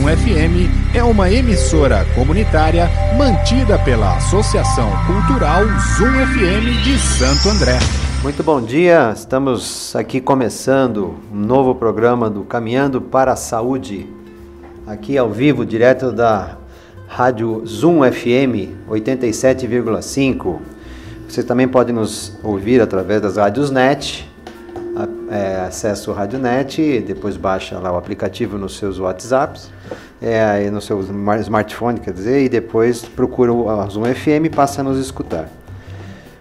Zoom FM é uma emissora comunitária mantida pela Associação Cultural Zoom FM de Santo André. Muito bom dia, estamos aqui começando um novo programa do Caminhando para a Saúde, aqui ao vivo, direto da Rádio Zoom FM 87,5. Você também pode nos ouvir através das rádios net, acesso ao Rádio Net, depois baixa lá o aplicativo nos seus WhatsApps, no seu smartphone, quer dizer, e depois procura a Zoom FM e passa a nos escutar.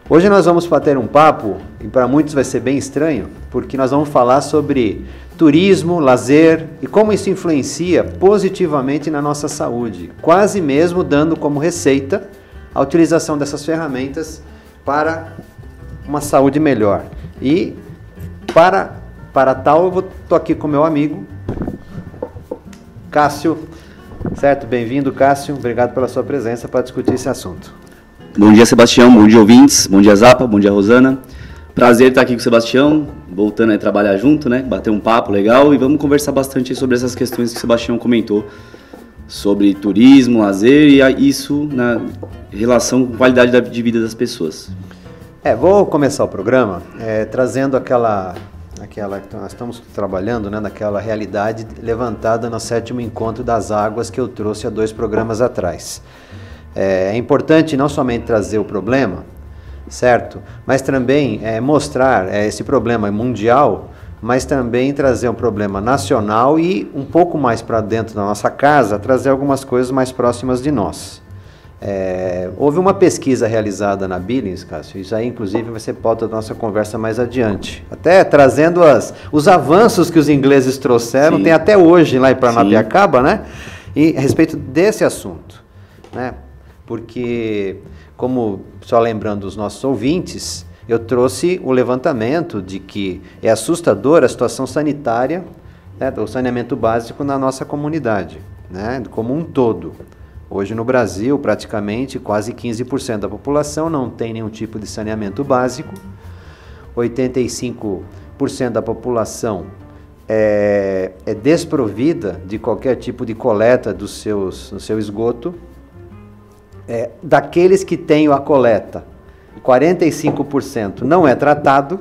Hoje nós vamos bater um papo, e para muitos vai ser bem estranho, porque nós vamos falar sobre turismo, lazer e como isso influencia positivamente na nossa saúde, quase mesmo dando como receita a utilização dessas ferramentas para uma saúde melhor. E para tal, eu estou aqui com meu amigo Cássio, certo? Bem-vindo, Cássio, obrigado pela sua presença para discutir esse assunto. Bom dia, Sebastião, bom dia, ouvintes, bom dia, Zapa, bom dia, Rosana. Prazer estar aqui com o Sebastião, voltando a trabalhar junto, né? Bater um papo legal e vamos conversar bastante sobre essas questões que o Sebastião comentou, sobre turismo, lazer e isso na relação com a qualidade de vida das pessoas. Vou começar o programa trazendo aquela que nós estamos trabalhando, né, naquela realidade levantada no 7º Encontro das Águas que eu trouxe há 2 programas atrás. É importante não somente trazer o problema, certo? Mas também mostrar esse problema mundial, mas também trazer um problema nacional e um pouco mais para dentro da nossa casa, trazer algumas coisas mais próximas de nós. Houve uma pesquisa realizada na Billings, Cássio, isso aí inclusive vai ser pauta da nossa conversa mais adiante, até trazendo os avanços que os ingleses trouxeram, tem até hoje lá em Paranapiacaba, né? E a respeito desse assunto, né? Porque, como só lembrando os nossos ouvintes, eu trouxe o levantamento de que é assustadora a situação sanitária, né, do saneamento básico na nossa comunidade, né, como um todo. Hoje no Brasil, praticamente quase 15% da população não tem nenhum tipo de saneamento básico, 85% da população é desprovida de qualquer tipo de coleta do seu esgoto. Daqueles que têm a coleta, 45% não é tratado,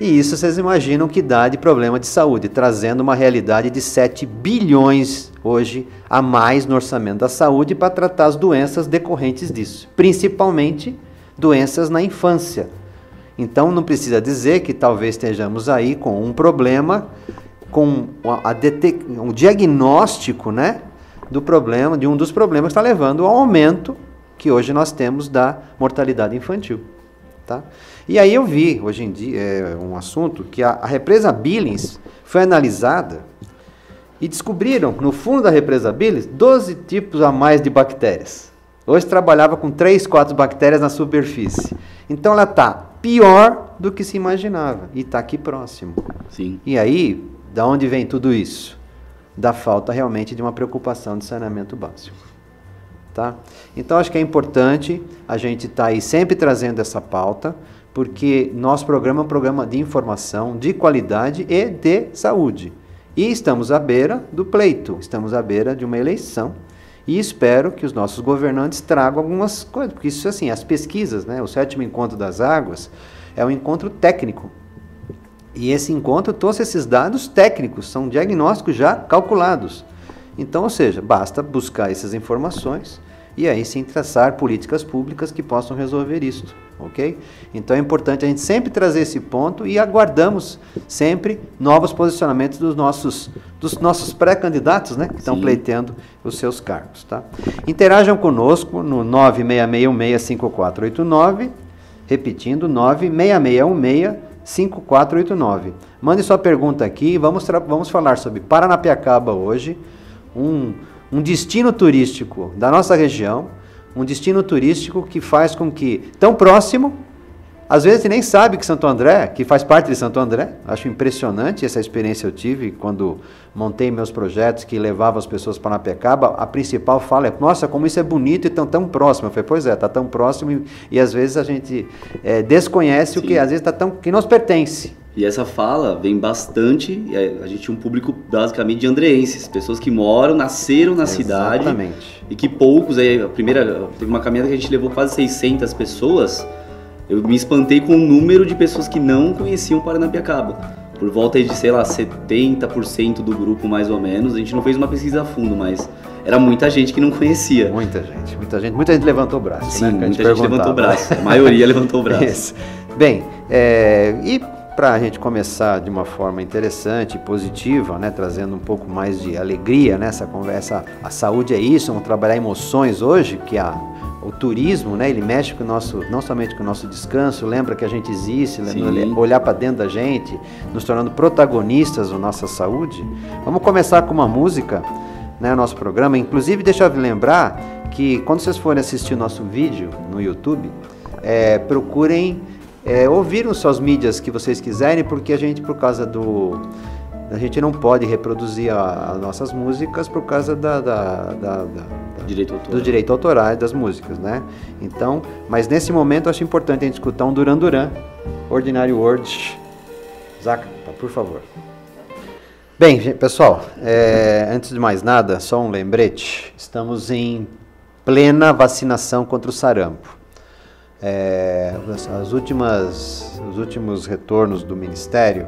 e isso vocês imaginam que dá de problema de saúde, trazendo uma realidade de 7 bilhões hoje a mais no orçamento da saúde para tratar as doenças decorrentes disso, principalmente doenças na infância. Então não precisa dizer que talvez estejamos aí com um problema, com um diagnóstico, né, do problema, de um dos problemas que está levando ao aumento que hoje nós temos da mortalidade infantil. Tá? E aí eu vi, hoje em dia, um assunto que a represa Billings foi analisada e descobriram, no fundo da represa Billings, 12 tipos a mais de bactérias. Hoje trabalhava com 3, 4 bactérias na superfície. Então ela está pior do que se imaginava e está aqui próximo. Sim. E aí, da onde vem tudo isso? Da falta realmente de uma preocupação de saneamento básico. Tá? Então acho que é importante a gente estar aí sempre trazendo essa pauta, porque nosso programa é um programa de informação, de qualidade e de saúde. E estamos à beira do pleito, estamos à beira de uma eleição e espero que os nossos governantes tragam algumas coisas, porque isso assim, as pesquisas, né, o 7º Encontro das Águas é um encontro técnico. E esse encontro trouxe esses dados técnicos, são diagnósticos já calculados. Então, ou seja, basta buscar essas informações e aí sim traçar políticas públicas que possam resolver isso, ok? Então é importante a gente sempre trazer esse ponto e aguardamos sempre novos posicionamentos dos nossos pré-candidatos, né, que estão pleiteando os seus cargos, tá? Interajam conosco no 966165489, repetindo, 966165489. Mande sua pergunta aqui e vamos falar sobre Paranapiacaba hoje, um destino turístico da nossa região, um destino turístico que faz com que, tão próximo, às vezes você nem sabe que Santo André, que faz parte de Santo André, acho impressionante essa experiência eu tive quando montei meus projetos que levavam as pessoas para Paranapiacaba, a principal fala é, nossa, como isso é bonito e tão próximo. Eu falei, pois é, está tão próximo e às vezes a gente desconhece o que às vezes que nos pertence. E essa fala vem bastante, a gente tinha um público basicamente de andreenses, pessoas que moram, nasceram na cidade. Exatamente. E que poucos, aí teve uma caminhada que a gente levou quase 600 pessoas, eu me espantei com o número de pessoas que não conheciam Paranapiacaba. Por volta de, sei lá, 70% do grupo mais ou menos, a gente não fez uma pesquisa a fundo, mas era muita gente que não conhecia. Muita gente levantou o braço. Sim, né? Muita gente levantou o braço, a maioria levantou o braço. Isso. Bem, e para a gente começar de uma forma interessante e positiva, né, trazendo um pouco mais de alegria nessa conversa, a saúde é isso, vamos trabalhar emoções hoje, que o turismo, né, ele mexe com o nosso, não somente com o nosso descanso, lembra que a gente existe, olhar para dentro da gente, nos tornando protagonistas da nossa saúde. Vamos começar com uma música, né, nosso programa. Inclusive, deixa eu lembrar que quando vocês forem assistir o nosso vídeo no YouTube, procurem ouvir nas suas mídias que vocês quiserem, porque a gente, por causa a gente não pode reproduzir as nossas músicas por causa do direito autoral das músicas, né? Então, mas nesse momento eu acho importante a gente escutar um Duran Duran, Ordinary Words. Zaca, por favor. Bem, pessoal, antes de mais nada, só um lembrete, estamos em plena vacinação contra o sarampo. Os últimos retornos do Ministério,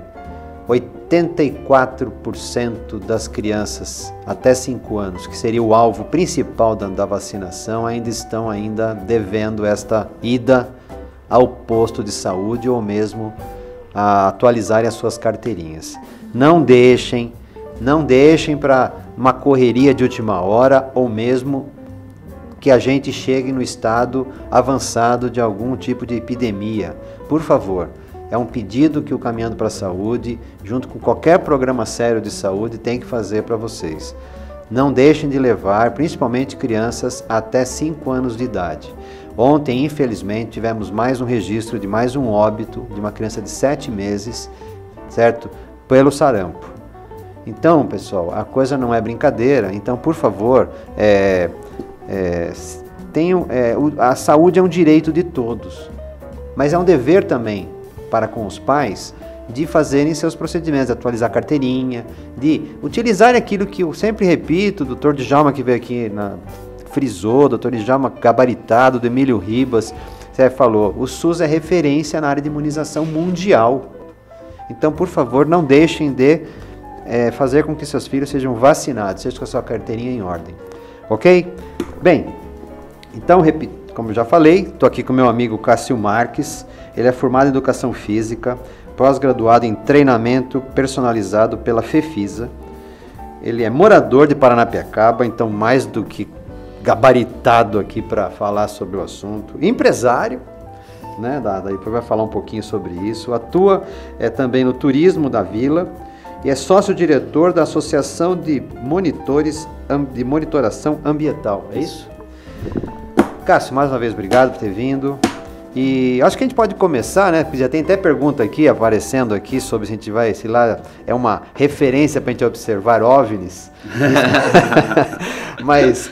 84% das crianças até 5 anos, que seria o alvo principal da vacinação, ainda estão devendo esta ida ao posto de saúde ou mesmo a atualizarem as suas carteirinhas. Não deixem para uma correria de última hora ou mesmo que a gente chegue no estado avançado de algum tipo de epidemia. Por favor, é um pedido que o Caminhando para a Saúde, junto com qualquer programa sério de saúde, tem que fazer para vocês. Não deixem de levar, principalmente crianças até 5 anos de idade. Ontem, infelizmente, tivemos mais um registro de mais um óbito de uma criança de 7 meses, certo? Pelo sarampo. Então, pessoal, a coisa não é brincadeira. Então, por favor, a saúde é um direito de todos, mas é um dever também para com os pais de fazerem seus procedimentos, de atualizar a carteirinha, de utilizar aquilo que eu sempre repito, o Dr. Djalma que veio aqui frisou, o Dr. Djalma gabaritado, do Emílio Ribas, você falou, o SUS é referência na área de imunização mundial. Então, por favor, não deixem de fazer com que seus filhos sejam vacinados, seja com a sua carteirinha em ordem. Ok? Bem, então, como eu já falei, estou aqui com meu amigo Cássio Marques. Ele é formado em Educação Física, pós-graduado em Treinamento Personalizado pela FEFISA. Ele é morador de Paranapiacaba, então mais do que gabaritado aqui para falar sobre o assunto. Empresário, né? Depois vai falar um pouquinho sobre isso. Atua também no turismo da vila e é sócio-diretor da Associação de Monitoração Ambiental. É isso? Cássio, mais uma vez, obrigado por ter vindo. E acho que a gente pode começar, né? Porque já tem até pergunta aqui, aparecendo aqui, sobre se a gente vai, sei lá, é uma referência para a gente observar OVNIs. Mas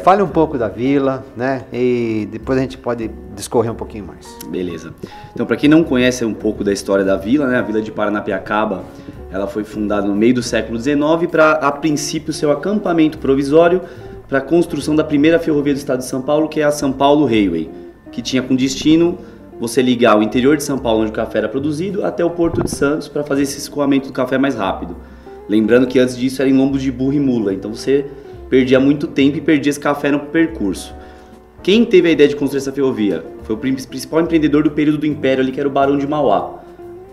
fale um pouco da vila, né? E depois a gente pode discorrer um pouquinho mais. Beleza. Então, para quem não conhece um pouco da história da vila, né? A vila de Paranapiacaba, ela foi fundada no meio do século XIX para, a princípio, ser um acampamento provisório para a construção da primeira ferrovia do estado de São Paulo, que é a São Paulo Railway, que tinha como destino você ligar o interior de São Paulo, onde o café era produzido, até o Porto de Santos para fazer esse escoamento do café mais rápido. Lembrando que antes disso era em lombos de burro e mula, então você perdia muito tempo e perdia esse café no percurso. Quem teve a ideia de construir essa ferrovia? Foi o principal empreendedor do período do Império ali, que era o Barão de Mauá.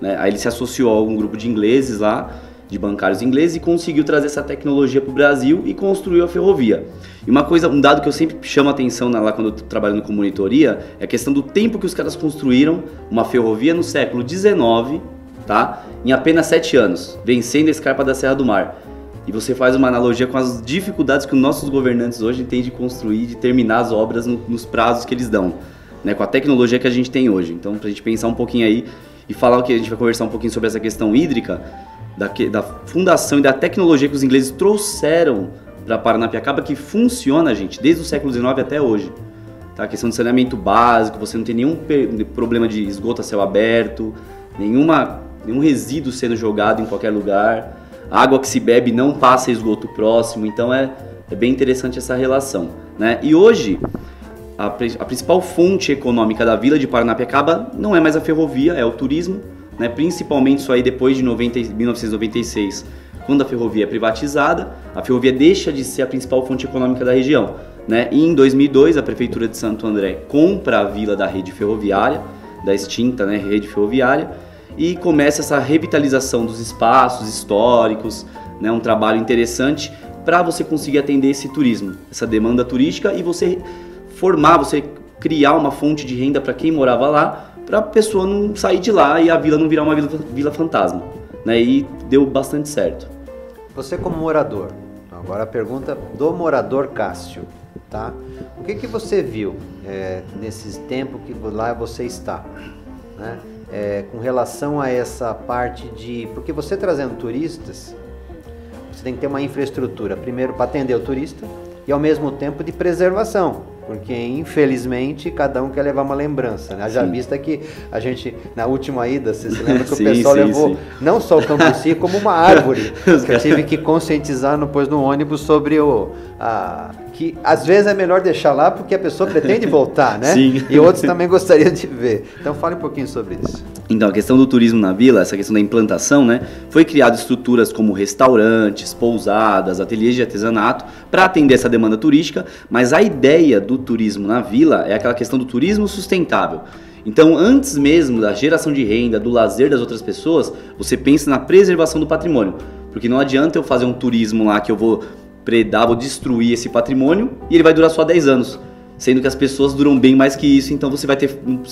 Né? Aí ele se associou a um grupo de ingleses lá, de bancários ingleses, e conseguiu trazer essa tecnologia para o Brasil e construiu a ferrovia. E um dado que eu sempre chamo a atenção lá quando eu estou trabalhando com monitoria, é a questão do tempo que os caras construíram uma ferrovia no século XIX, tá? Em apenas 7 anos, vencendo a escarpa da Serra do Mar. E você faz uma analogia com as dificuldades que os nossos governantes hoje têm de construir, de terminar as obras nos prazos que eles dão, né? Com a tecnologia que a gente tem hoje. Então, para a gente pensar um pouquinho aí e falar que a gente vai conversar um pouquinho sobre essa questão hídrica, da fundação e da tecnologia que os ingleses trouxeram para Paranapiacaba, que funciona, gente, desde o século XIX até hoje. Tá? A questão de saneamento básico, você não tem nenhum problema de esgoto a céu aberto, nenhuma nenhum resíduo sendo jogado em qualquer lugar, a água que se bebe não passa esgoto próximo, então é bem interessante essa relação, né? E hoje, a principal fonte econômica da vila de Paranapiacaba não é mais a ferrovia, é o turismo, né? Principalmente isso aí depois de 1996, quando a ferrovia é privatizada, a ferrovia deixa de ser a principal fonte econômica da região, né? E em 2002, a Prefeitura de Santo André compra a vila da rede ferroviária, da extinta, né, rede ferroviária, e começa essa revitalização dos espaços históricos, né? Um trabalho interessante para você conseguir atender esse turismo, essa demanda turística, e você criar uma fonte de renda para quem morava lá, para a pessoa não sair de lá e a vila não virar uma vila fantasma, né? E deu bastante certo. Você como morador, agora a pergunta do morador Cássio, tá? O que você viu nesses tempos que lá você está, né? Com relação a essa parte de... Porque você trazendo turistas, você tem que ter uma infraestrutura, primeiro para atender o turista e ao mesmo tempo de preservação. Porque, infelizmente, cada um quer levar uma lembrança, né? Já vista que a gente, na última ida, você se lembra que o pessoal levou não só o cambuci, como uma árvore. Que eu tive que conscientizar depois no ônibus sobre que às vezes é melhor deixar lá porque a pessoa pretende voltar, né? Sim. E outros também gostariam de ver. Então, fale um pouquinho sobre isso. Então, a questão do turismo na vila, essa questão da implantação, né? Foi criado estruturas como restaurantes, pousadas, ateliês de artesanato para atender essa demanda turística, mas a ideia do turismo na vila é aquela questão do turismo sustentável. Então, antes mesmo da geração de renda, do lazer das outras pessoas, você pensa na preservação do patrimônio. Porque não adianta eu fazer um turismo lá que eu vou predar, vou destruir esse patrimônio e ele vai durar só 10 anos. Sendo que as pessoas duram bem mais que isso, então você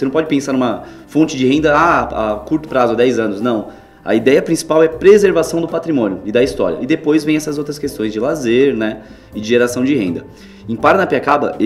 não pode pensar numa fonte de renda a curto prazo, 10 anos, não. A ideia principal é preservação do patrimônio e da história. E depois vem essas outras questões de lazer, né, e de geração de renda. Em Paranapiacaba,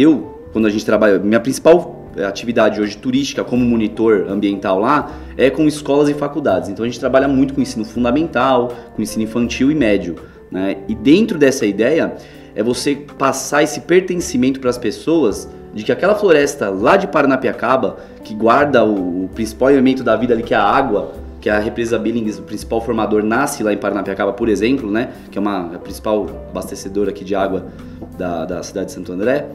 quando a gente trabalha, minha principal atividade hoje turística como monitor ambiental lá é com escolas e faculdades. Então a gente trabalha muito com ensino fundamental, com ensino infantil e médio, né? E dentro dessa ideia é você passar esse pertencimento para as pessoas de que aquela floresta lá de Paranapiacaba, que guarda o principal elemento da vida ali, que é a água, que a represa Billings, o principal formador, nasce lá em Paranapiacaba, por exemplo, né? Que é a principal abastecedora aqui de água da cidade de Santo André.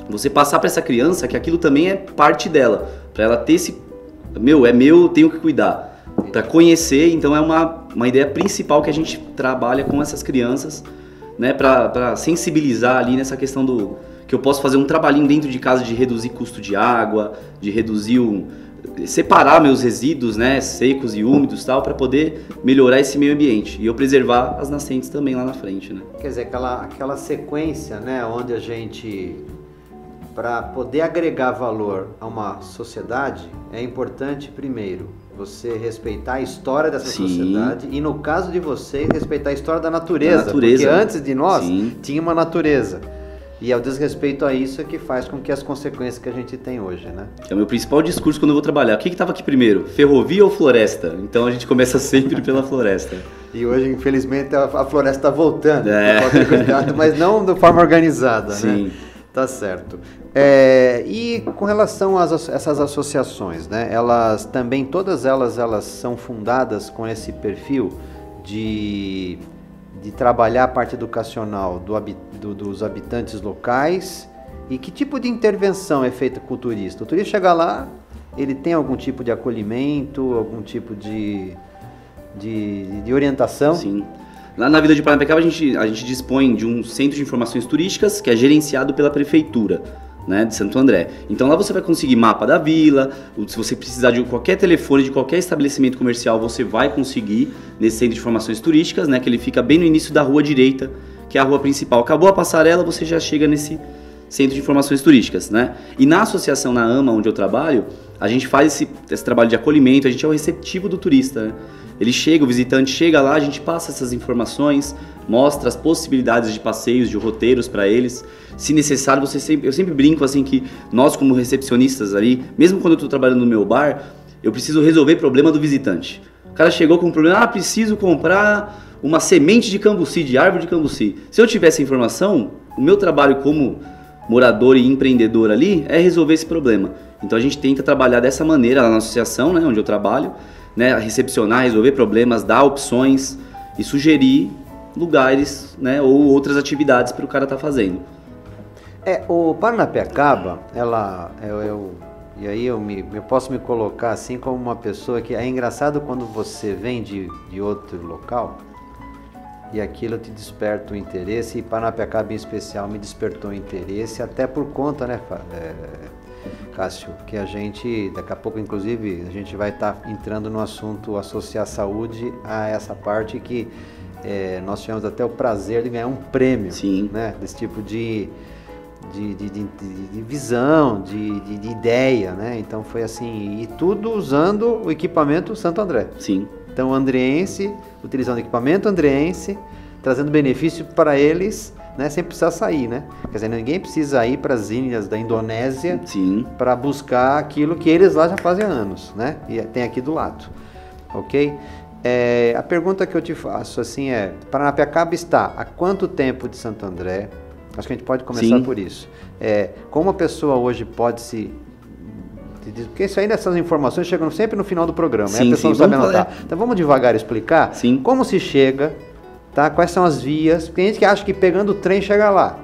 Você passar para essa criança que aquilo também é parte dela, para ela ter esse... é meu, tenho que cuidar. Para conhecer, então é uma ideia principal que a gente trabalha com essas crianças, né, para sensibilizar ali nessa questão que eu posso fazer um trabalhinho dentro de casa de reduzir custo de água, de reduzir separar meus resíduos, né, secos e úmidos, tal, para poder melhorar esse meio ambiente e eu preservar as nascentes também lá na frente, né? Quer dizer, aquela sequência, né, onde a gente, para poder agregar valor a uma sociedade, é importante primeiro você respeitar a história dessa sociedade e, no caso de vocês, respeitar a história da natureza. Porque antes de nós tinha uma natureza. E é o desrespeito a isso que faz com que as consequências que a gente tem hoje, né? É o meu principal discurso quando eu vou trabalhar. O que estava aqui primeiro? Ferrovia ou floresta? Então a gente começa sempre pela floresta. E hoje, infelizmente, a floresta está voltando. Mas não de forma organizada, né? Tá certo. E com relação a essas associações, né? Todas elas são fundadas com esse perfil de trabalhar a parte educacional dos habitantes locais. E que tipo de intervenção é feita com o turista? O turista chega lá, ele tem algum tipo de acolhimento, algum tipo de orientação? Sim. Lá na Vila de Paranapiacaba a gente dispõe de um centro de informações turísticas que é gerenciado pela Prefeitura, né, de Santo André. Então lá você vai conseguir mapa da vila, se você precisar de qualquer telefone, de qualquer estabelecimento comercial, você vai conseguir nesse centro de informações turísticas, né, que ele fica bem no início da rua direita, que é a rua principal. Acabou a passarela, você já chega nesse centro de informações turísticas, né? E na associação, na AMA, onde eu trabalho, a gente faz esse trabalho de acolhimento, a gente é o receptivo do turista, né? Ele chega, o visitante chega lá, a gente passa essas informações, mostra as possibilidades de passeios, de roteiros para eles. Se necessário, eu sempre brinco assim que nós como recepcionistas ali, mesmo quando eu estou trabalhando no meu bar, eu preciso resolver o problema do visitante. O cara chegou com um problema, preciso comprar uma semente de cambuci, de árvore de cambuci. Se eu tivesse informação, o meu trabalho como morador e empreendedor ali é resolver esse problema. Então a gente tenta trabalhar dessa maneira lá na associação, né, onde eu trabalho, né, recepcionar, resolver problemas, dar opções e sugerir lugares, né, ou outras atividades para o cara estar fazendo. O Paranapiacaba, e aí eu posso me colocar assim como uma pessoa que... É engraçado quando você vem de outro local e aquilo te desperta o interesse, e Paranapiacaba em especial me despertou o interesse, até por conta, né, Cássio, que a gente, daqui a pouco inclusive, a gente vai estar entrando no assunto associar saúde a essa parte que nós tivemos até o prazer de ganhar um prêmio, né, desse tipo de visão, de ideia, né? Então foi assim, e tudo usando o equipamento Santo André. Sim. Então andreense, utilizando equipamento andreense, trazendo benefício para eles, né? Sem precisar sair, né? Quer dizer, ninguém precisa ir para as ilhas da Indonésia para buscar aquilo que eles lá já fazem há anos, né? E tem aqui do lado, ok? A pergunta que eu te faço assim Paranapiacaba está há quanto tempo de Santo André? Acho que a gente pode começar por isso. Como a pessoa hoje pode se... Porque isso aí, essas informações chegam sempre no final do programa, a pessoa não sabe anotar. Então vamos devagar explicar como se chega, tá? Quais são as vias. Porque tem gente que acha que pegando o trem chega lá,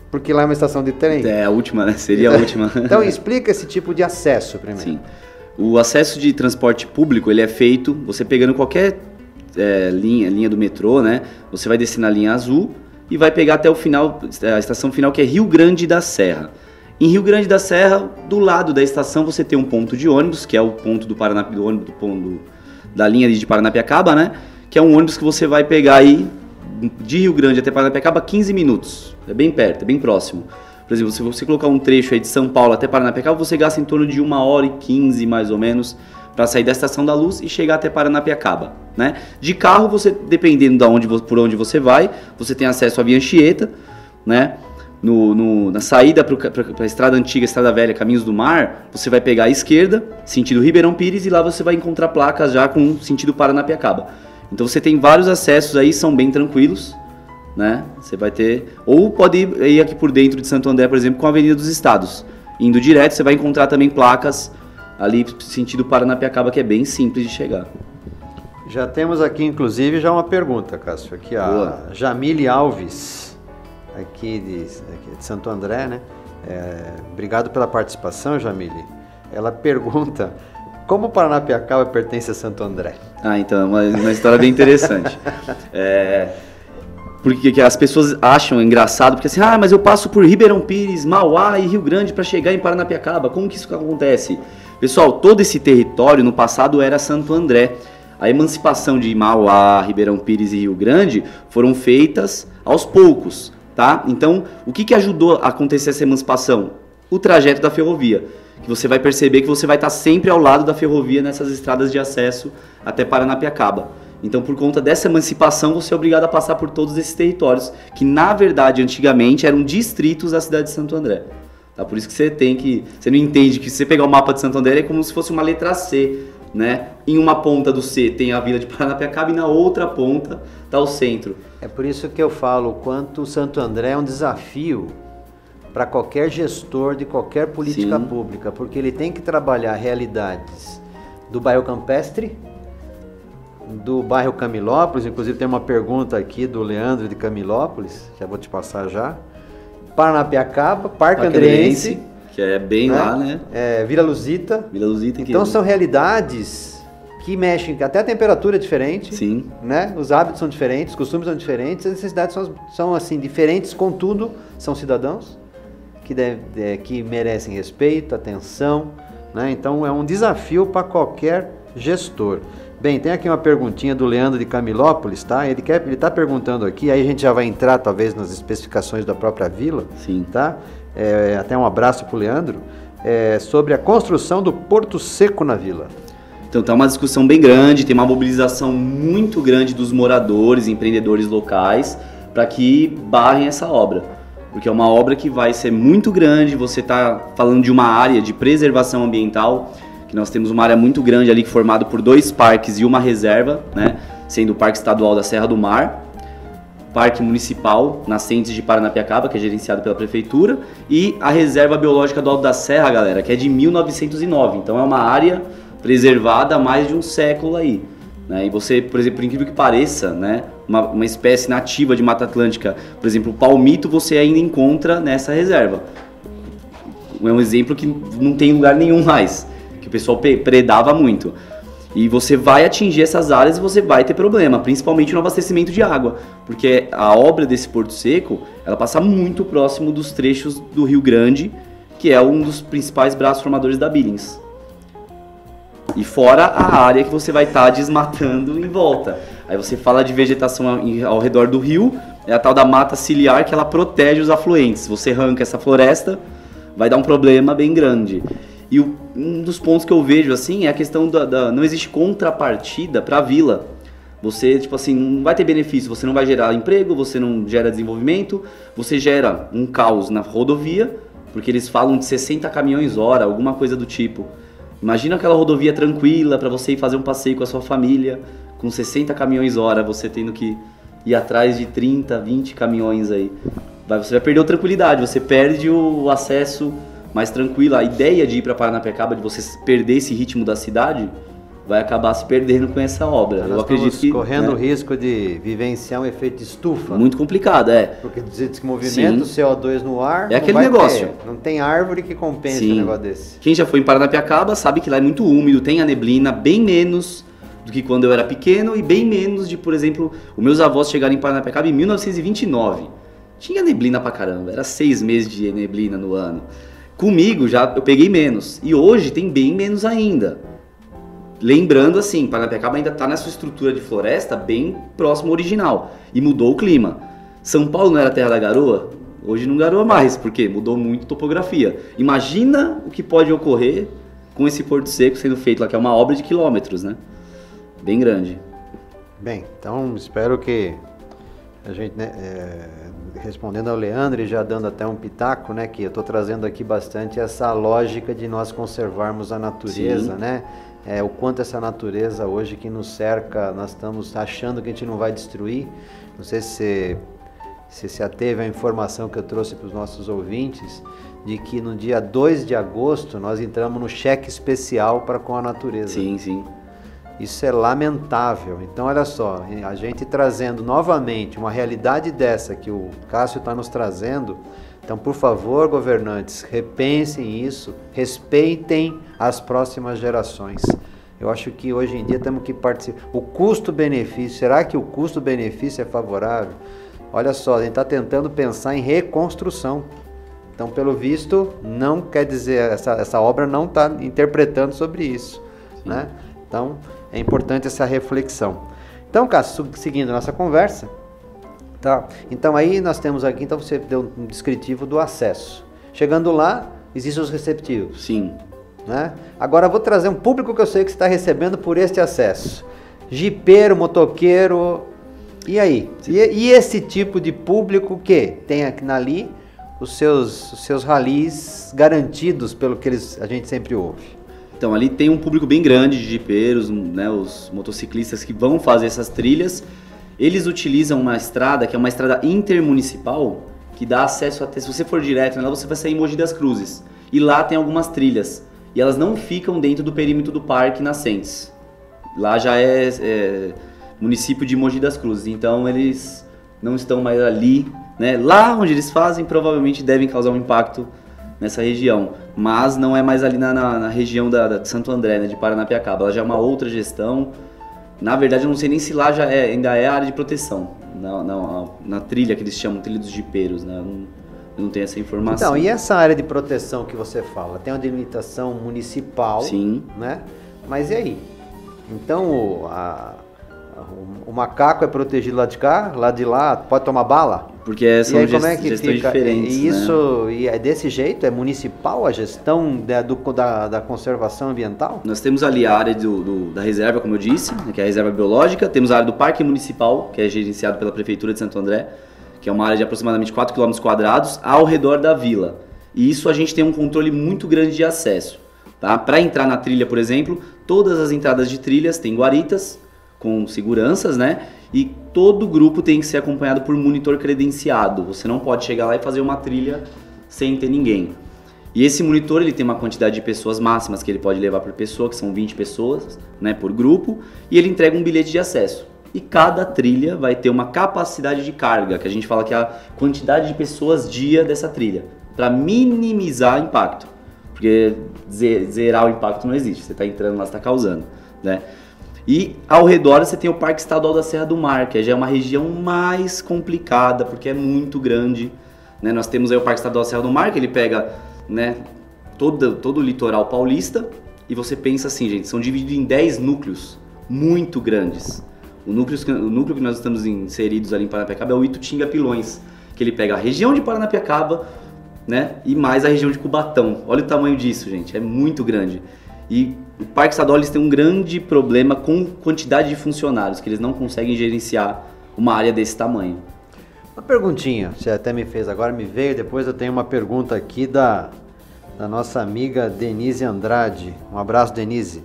porque lá é uma estação de trem. É a última, né? Seria a última. Então explica esse tipo de acesso primeiro. Sim. O acesso de transporte público, ele é feito, você pegando qualquer linha do metrô, né? Você vai descer na linha azul e vai pegar até o final, a estação final, que é Rio Grande da Serra. Em Rio Grande da Serra, do lado da estação, você tem um ponto de ônibus, que é o ponto da linha de Paranapiacaba, né? Que é um ônibus que você vai pegar aí de Rio Grande até Paranapiacaba 15 minutos. É bem perto, é bem próximo. Por exemplo, se você colocar um trecho aí de São Paulo até Paranapiacaba, você gasta em torno de 1h15, mais ou menos, para sair da Estação da Luz e chegar até Paranapiacaba, né? De carro, você, dependendo por onde você vai, você tem acesso à Via Anchieta, né? Na saída para a Estrada Antiga, Estrada Velha, Caminhos do Mar, você vai pegar a esquerda, sentido Ribeirão Pires, e lá você vai encontrar placas já com sentido Paranapiacaba. Então você tem vários acessos aí, são bem tranquilos, né? Você vai ter... Ou pode ir aqui por dentro de Santo André, por exemplo, com a Avenida dos Estados. Indo direto, você vai encontrar também placas ali sentido Paranapiacaba, que é bem simples de chegar. Já temos aqui, inclusive, já uma pergunta, Cássio. Aqui a Jamile Alves, aqui de Santo André, né? Obrigado pela participação, Jamile. Ela pergunta: como Paranapiacaba pertence a Santo André? Então, é uma história bem interessante. Porque as pessoas acham engraçado, porque assim, mas eu passo por Ribeirão Pires, Mauá e Rio Grande para chegar em Paranapiacaba. Como que isso acontece? Pessoal, todo esse território no passado era Santo André. A emancipação de Mauá, Ribeirão Pires e Rio Grande foram feitas aos poucos, tá? Então, o que ajudou a acontecer essa emancipação? O trajeto da ferrovia, que você vai perceber que você vai estar sempre ao lado da ferrovia nessas estradas de acesso até Paranapiacaba. Então, por conta dessa emancipação, você é obrigado a passar por todos esses territórios, que na verdade, antigamente, eram distritos da cidade de Santo André. Tá? Por isso que você não entende que se você pegar o mapa de Santo André é como se fosse uma letra C, né? Em uma ponta do C tem a vila de Paranapiacaba e na outra ponta está o centro. É por isso que eu falo o quanto Santo André é um desafio para qualquer gestor de qualquer política pública, porque ele tem que trabalhar realidades do bairro Campestre, do bairro Camilópolis, inclusive tem uma pergunta aqui do Leandro de Camilópolis, já vou te passar já. Paranapiacaba, Parque Andreense, que é bem lá, né? Vila Luzita. Então são realidades que mexem, até a temperatura é diferente, né? Os hábitos são diferentes, os costumes são diferentes, as necessidades são assim, diferentes, contudo, são cidadãos que merecem respeito, atenção, né? Então é um desafio para qualquer gestor. Bem, tem aqui uma perguntinha do Leandro de Camilópolis, tá? Ele está perguntando aqui, aí a gente já vai entrar talvez nas especificações da própria vila, tá? Até um abraço para o Leandro, sobre a construção do Porto Seco na vila. Então tá uma discussão bem grande, tem uma mobilização muito grande dos moradores, empreendedores locais, para que barrem essa obra. Porque é uma obra que vai ser muito grande, você está falando de uma área de preservação ambiental, que nós temos uma área muito grande ali formada por 2 parques e uma reserva, né? Sendo o Parque Estadual da Serra do Mar, Parque Municipal Nascentes de Paranapiacaba, que é gerenciado pela Prefeitura, e a Reserva Biológica do Alto da Serra, galera, que é de 1909. Então é uma área preservada há mais de um século aí. Né? E você, por exemplo, por incrível que pareça, né, uma espécie nativa de Mata Atlântica, por exemplo, o palmito você ainda encontra nessa reserva. É um exemplo que não tem lugar nenhum mais, que o pessoal predava muito. E você vai atingir essas áreas e você vai ter problema, principalmente no abastecimento de água, porque a obra desse Porto Seco, ela passa muito próximo dos trechos do Rio Grande, que é um dos principais braços formadores da Billings. E fora a área que você vai estar desmatando em volta. Aí você fala de vegetação ao redor do rio, é a tal da mata ciliar que ela protege os afluentes. Se você arranca essa floresta, vai dar um problema bem grande. E um dos pontos que eu vejo assim é a questão não existe contrapartida para a vila. Você, tipo assim, não vai ter benefício, você não vai gerar emprego, você não gera desenvolvimento, você gera um caos na rodovia, porque eles falam de 60 caminhões hora, alguma coisa do tipo. Imagina aquela rodovia tranquila para você ir fazer um passeio com a sua família, com 60 caminhões hora, você tendo que ir atrás de 30, 20 caminhões aí. Você vai perder a tranquilidade, você perde o acesso mais tranquilo. A ideia de ir para Paranapiacaba, de você perder esse ritmo da cidade, vai acabar se perdendo com essa obra. Eu acredito que correndo o risco de vivenciar um efeito de estufa. Muito complicado, Porque diz que movimento, sim, CO2 no ar, é aquele negócio. Não tem árvore que compense, sim, um negócio desse. Quem já foi em Paranapiacaba sabe que lá é muito úmido, tem a neblina bem menos do que quando eu era pequeno e bem menos de, por exemplo, os meus avós chegaram em Paranapiacaba em 1929. Tinha neblina pra caramba, era 6 meses de neblina no ano. Comigo eu peguei menos e hoje tem bem menos ainda. Lembrando assim, Paranapiacaba ainda está nessa estrutura de floresta bem próximo ao original e mudou o clima. São Paulo não era a terra da garoa? Hoje não garoa mais, porque mudou muito a topografia. Imagina o que pode ocorrer com esse Porto Seco sendo feito lá, que é uma obra de quilômetros, né? Bem grande. Bem, então espero que a gente, respondendo ao Leandro e já dando até um pitaco, né, que eu estou trazendo aqui bastante essa lógica de nós conservarmos a natureza, sim, né? O quanto essa natureza hoje que nos cerca, nós estamos achando que a gente não vai destruir. Não sei se se ateve à informação que eu trouxe para os nossos ouvintes, de que no dia 2 de agosto nós entramos no cheque especial para com a natureza. Sim, sim. Isso é lamentável. Então, olha só, a gente trazendo novamente uma realidade dessa que o Cássio está nos trazendo. Então, por favor, governantes, repensem isso, respeitem as próximas gerações. Eu acho que hoje em dia temos que participar. O custo-benefício, será que o custo-benefício é favorável? Olha só, a gente está tentando pensar em reconstrução. Então, pelo visto, não quer dizer, essa obra não está interpretando sobre isso, né? Então, é importante essa reflexão. Então, Cássio, seguindo nossa conversa, tá? Então, aí nós temos aqui, então você deu um descritivo do acesso. Chegando lá, existem os receptivos. Sim. Né? Agora, eu vou trazer um público que eu sei que você está recebendo por este acesso. Jipeiro, motoqueiro, e aí? E esse tipo de público que tem aqui ali os seus ralis garantidos pelo que a gente sempre ouve? Então, ali tem um público bem grande de jipeiros, né, os motociclistas que vão fazer essas trilhas. Eles utilizam uma estrada, que é uma estrada intermunicipal, que dá acesso até, se você for direto nela, você vai sair em Mogi das Cruzes. E lá tem algumas trilhas, e elas não ficam dentro do perímetro do Parque Nascentes. Lá já é município de Mogi das Cruzes, então eles não estão mais ali, né? Lá onde eles fazem, provavelmente devem causar um impacto nessa região, mas não é mais ali na região de Santo André, né, de Paranapiacaba. Ela já é uma outra gestão. Na verdade, eu não sei nem se lá ainda é área de proteção, na trilha que eles chamam, trilha dos jipeiros, né? Eu não tenho essa informação. Então, e essa área de proteção que você fala? Tem uma delimitação municipal, sim, né? Mas e aí? Então, o macaco é protegido lá de cá, lá de lá pode tomar bala? Porque são gestões diferentes, isso, né? E é desse jeito? É municipal a gestão da conservação ambiental? Nós temos ali a área da reserva, como eu disse, que é a reserva biológica. Temos a área do Parque Municipal, que é gerenciado pela Prefeitura de Santo André, que é uma área de aproximadamente 4 km² ao redor da vila. E isso a gente tem um controle muito grande de acesso. Tá? Para entrar na trilha, por exemplo, todas as entradas de trilhas têm guaritas com seguranças, né? E todo grupo tem que ser acompanhado por monitor credenciado. Você não pode chegar lá e fazer uma trilha sem ter ninguém. E esse monitor ele tem uma quantidade de pessoas máximas que ele pode levar por pessoa, que são 20 pessoas, né, por grupo, e ele entrega um bilhete de acesso. E cada trilha vai ter uma capacidade de carga, que a gente fala que é a quantidade de pessoas dia dessa trilha, para minimizar impacto. Porque zerar o impacto não existe, você está entrando lá, você está causando, né? E ao redor você tem o Parque Estadual da Serra do Mar, que já é uma região mais complicada, porque é muito grande, né? Nós temos aí o Parque Estadual da Serra do Mar, que ele pega, né, todo o litoral paulista, e você pensa assim, gente, são divididos em 10 núcleos muito grandes. O núcleo que nós estamos inseridos ali em Paranapiacaba é o Itutinga-Pilões, que ele pega a região de Paranapiacaba, né, e mais a região de Cubatão. Olha o tamanho disso, gente, é muito grande. E o Parque Estadual eles têm um grande problema com quantidade de funcionários, que eles não conseguem gerenciar uma área desse tamanho. Uma perguntinha, você até me fez agora, me veio, depois eu tenho uma pergunta aqui da nossa amiga Denise Andrade. Um abraço, Denise.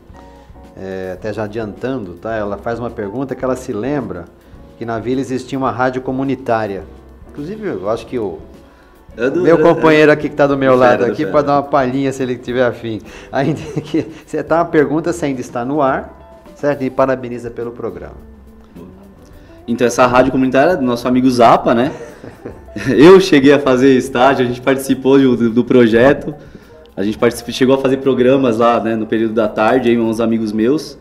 Até já adiantando, tá? Ela faz uma pergunta que ela se lembra que na vila existia uma rádio comunitária. Inclusive, eu acho que meu companheiro aqui que está do meu lado aqui pode dar uma palhinha se ele tiver afim. Ainda que você tá uma pergunta, se ainda está no ar, certo? E parabeniza pelo programa. Então essa rádio comunitária do nosso amigo Zapa, né? Eu cheguei a fazer estágio, a gente participou do projeto, a gente chegou a fazer programas lá, né, no período da tarde, aí uns amigos meus,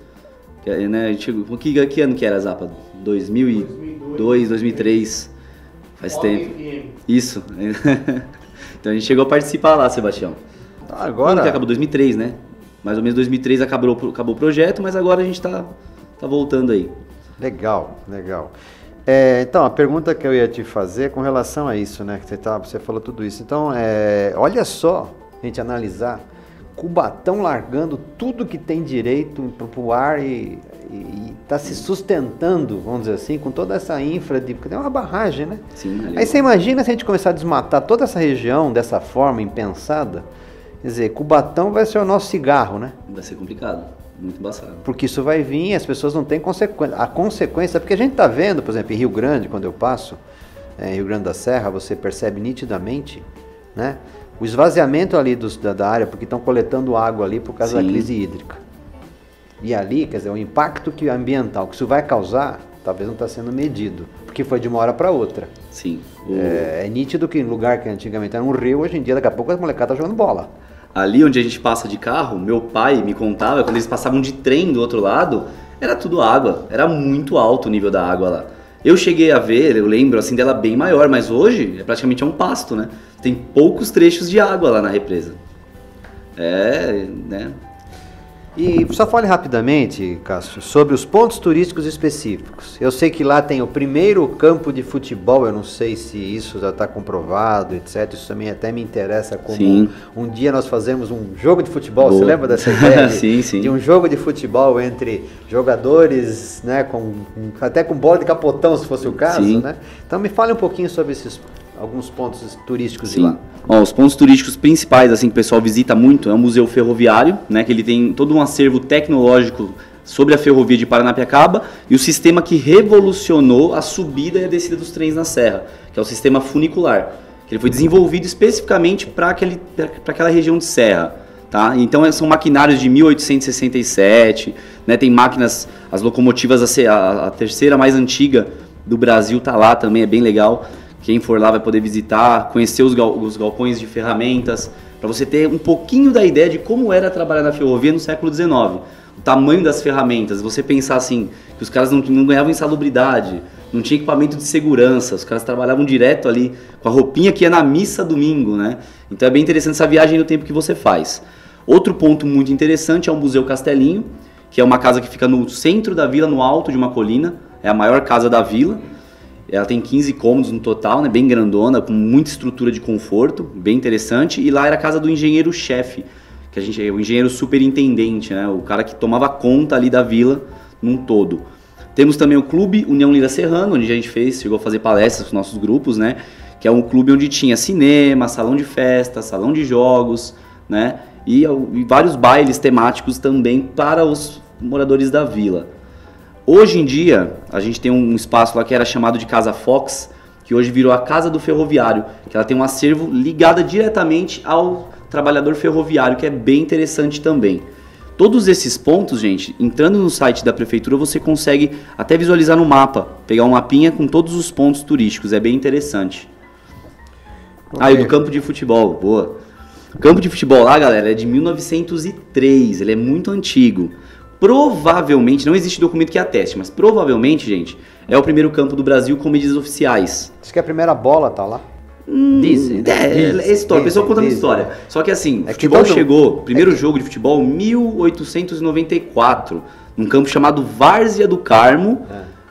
né, a gente chegou, que ano que era, Zapa? 2002, 2003, faz tempo. Isso. Então a gente chegou a participar lá, Sebastião. Agora... Quando que acabou? 2003, né? Mais ou menos 2003 acabou o projeto, mas agora a gente tá voltando aí. Legal, legal. Então, a pergunta que eu ia te fazer é com relação a isso, né? Que você falou tudo isso. Então, olha só, a gente analisar, Cubatão largando tudo que tem direito para o ar e está se sustentando, vamos dizer assim, com toda essa infra, porque tem uma barragem, né? Sim, aí você imagina se a gente começar a desmatar toda essa região dessa forma impensada, quer dizer, Cubatão vai ser o nosso cigarro, né? Vai ser complicado. Muito embaçado. Porque isso vai vir, as pessoas não têm consequência. A consequência, porque a gente está vendo, por exemplo, em Rio Grande, quando eu passo, Rio Grande da Serra, você percebe nitidamente, né, o esvaziamento ali da área, porque estão coletando água ali por causa da crise hídrica. E ali, quer dizer, o impacto ambiental que isso vai causar, talvez não está sendo medido, porque foi de uma hora para outra. Sim. É nítido que em lugar que antigamente era um rio, hoje em dia, daqui a pouco a molecada está jogando bola. Ali onde a gente passa de carro, meu pai me contava, quando eles passavam de trem do outro lado, era tudo água, era muito alto o nível da água lá. Eu cheguei a ver, eu lembro assim dela bem maior, mas hoje praticamente é um pasto, né? Tem poucos trechos de água lá na represa. Né? E só fale rapidamente, Cássio, sobre os pontos turísticos específicos. Eu sei que lá tem o primeiro campo de futebol, eu não sei se isso já está comprovado, etc. Isso também até me interessa como um dia nós fazemos um jogo de futebol. Boa. Você lembra dessa ideia? Sim. De um jogo de futebol entre jogadores, né, até com bola de capotão, se fosse o caso, né? Então me fale um pouquinho sobre alguns pontos turísticos de lá. Bom, os pontos turísticos principais, assim, que o pessoal visita muito, é o Museu Ferroviário, né, que ele tem todo um acervo tecnológico sobre a ferrovia de Paranapiacaba e o sistema que revolucionou a subida e a descida dos trens na serra, que é o sistema funicular, que ele foi desenvolvido especificamente para aquela região de serra. Tá? Então são maquinários de 1867, né, tem máquinas, as locomotivas, a terceira mais antiga do Brasil tá lá também, é bem legal. Quem for lá vai poder visitar, conhecer os galpões de ferramentas, para você ter um pouquinho da ideia de como era trabalhar na ferrovia no século XIX. O tamanho das ferramentas, você pensar assim, que os caras não ganhavam insalubridade, não tinha equipamento de segurança, os caras trabalhavam direto ali com a roupinha que ia na missa domingo, né? Então é bem interessante essa viagem no tempo que você faz. Outro ponto muito interessante é o Museu Castelinho, que é uma casa que fica no centro da vila, no alto de uma colina, é a maior casa da vila. Ela tem 15 cômodos no total, né, bem grandona, com muita estrutura de conforto, bem interessante. E lá era a casa do engenheiro-chefe, que o engenheiro superintendente, né, o cara que tomava conta ali da vila num todo. Temos também o Clube União Lira Serrano, onde a gente chegou a fazer palestras com os nossos grupos, né, que é um clube onde tinha cinema, salão de festa, salão de jogos, né, e vários bailes temáticos também para os moradores da vila. Hoje em dia, a gente tem um espaço lá que era chamado de Casa Fox, que hoje virou a Casa do Ferroviário, que ela tem um acervo ligado diretamente ao trabalhador ferroviário, que é bem interessante também. Todos esses pontos, gente, entrando no site da prefeitura, você consegue até visualizar no mapa, pegar um mapinha com todos os pontos turísticos, é bem interessante. E do campo de futebol, boa. O campo de futebol lá, galera, é de 1903, ele é muito antigo. Provavelmente, não existe documento que ateste, mas provavelmente, gente, é o primeiro campo do Brasil com medidas oficiais. Diz que a primeira bola tá lá. Dizem. É história, o pessoal contando história. Só que assim, o futebol chegou, primeiro jogo de futebol, 1894, num campo chamado Várzea do Carmo.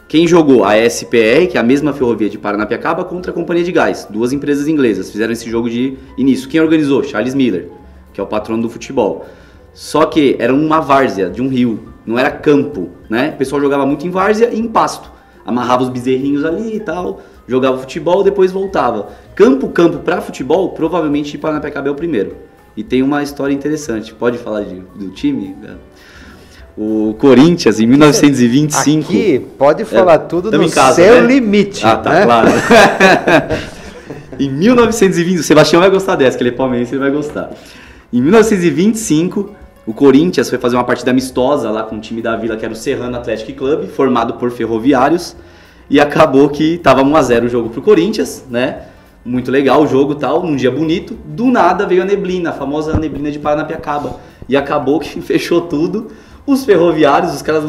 Quem jogou? A SPR, que é a mesma ferrovia de Paranapiacaba, contra a Companhia de Gás. 2 empresas inglesas fizeram esse jogo de início. Quem organizou? Charles Miller, que é o patrono do futebol. Só que era uma várzea de um rio, não era campo, né? O pessoal jogava muito em várzea e em pasto. Amarrava os bezerrinhos ali e tal, jogava futebol, depois voltava. Campo para futebol, provavelmente Paranapiacaba é o primeiro. E tem uma história interessante. Pode falar do time? O Corinthians, em 1925... Aqui pode falar tudo no casa, seu né? limite. Tá, né? Claro. Em 1920, o Sebastião vai gostar dessa, que ele é palmeirense, ele vai gostar. Em 1925, o Corinthians foi fazer uma partida amistosa lá com o time da Vila, que era o Serrano Athletic Club, formado por ferroviários, e acabou que estava 1-0 o jogo pro Corinthians, né? Muito legal o jogo e tal, num dia bonito. Do nada veio a neblina, a famosa neblina de Paranapiacaba. E acabou que fechou tudo. Os ferroviários, os caras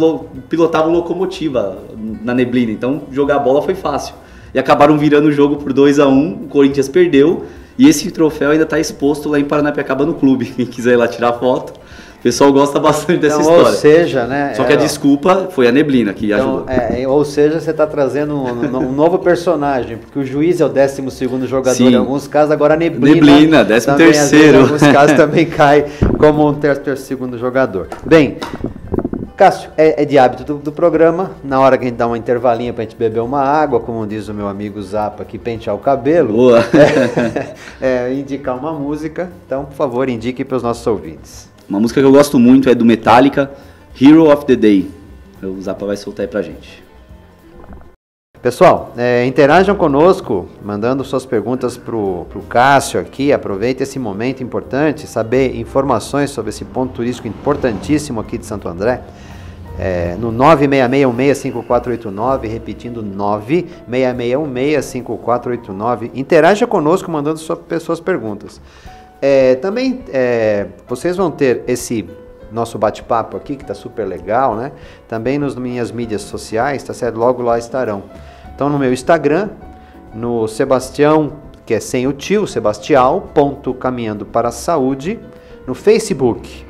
pilotavam locomotiva na neblina, então jogar bola foi fácil. E acabaram virando o jogo por 2-1, o Corinthians perdeu, e esse troféu ainda está exposto lá em Paranapiacaba no clube. Quem quiser ir lá tirar foto, o pessoal gosta bastante dessa história. Ou seja, né? Só que a desculpa foi a neblina que ajudou. Ou seja, você está trazendo um novo personagem, porque o juiz é o 12º jogador. Sim. Em alguns casos, agora a neblina 13º. Em alguns casos também cai como um 2º jogador. Bem, Cássio, é de hábito do programa, na hora que a gente dá uma intervalinha para a gente beber uma água, como diz o meu amigo Zapa, que pentear o cabelo, Boa. indicar uma música. Então, por favor, indique para os nossos ouvintes. Uma música que eu gosto muito é do Metallica, Hero of the Day. O Zapa vai soltar aí pra gente. Pessoal, interajam conosco, mandando suas perguntas pro Cássio aqui. Aproveite esse momento importante, saber informações sobre esse ponto turístico importantíssimo aqui de Santo André. No 966165489, repetindo 966165489. Interaja conosco mandando suas perguntas. Também vocês vão ter esse nosso bate-papo aqui, que está super legal, né? Também nas minhas mídias sociais, tá certo? Logo lá estarão. Então, no meu Instagram, no Sebastião, que é sem o tio, Sebastião.caminhando para a saúde. No Facebook,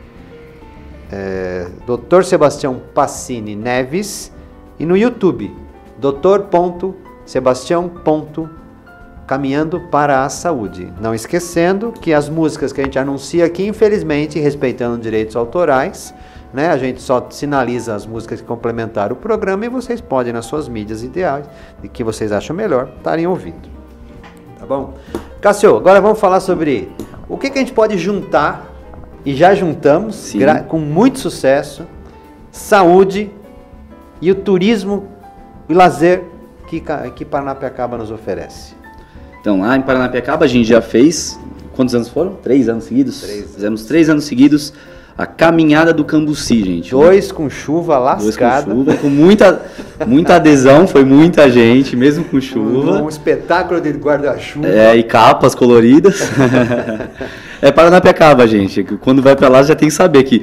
Dr. Sebastião Passini Neves. E no YouTube, Dr.Sebastião.caminhando para a saúde. Não esquecendo que as músicas que a gente anuncia aqui, infelizmente, respeitando direitos autorais, né, a gente só sinaliza as músicas que complementaram o programa e vocês podem, nas suas mídias ideais, de que vocês acham melhor, estarem ouvindo. Tá bom? Cássio, agora vamos falar sobre o que a gente pode juntar, e já juntamos, com muito sucesso, saúde e o turismo e lazer que Paranapiacaba nos oferece. Então, lá em Paranapiacaba a gente já fez, quantos anos foram? 3 anos seguidos? Fizemos 3 anos seguidos a Caminhada do Cambuci, gente. 2 com chuva lascada. 2 com chuva, com muita adesão, foi muita gente, mesmo com chuva. Um espetáculo de guarda-chuva. E capas coloridas. Paranapiacaba, gente. Quando vai pra lá, já tem que saber que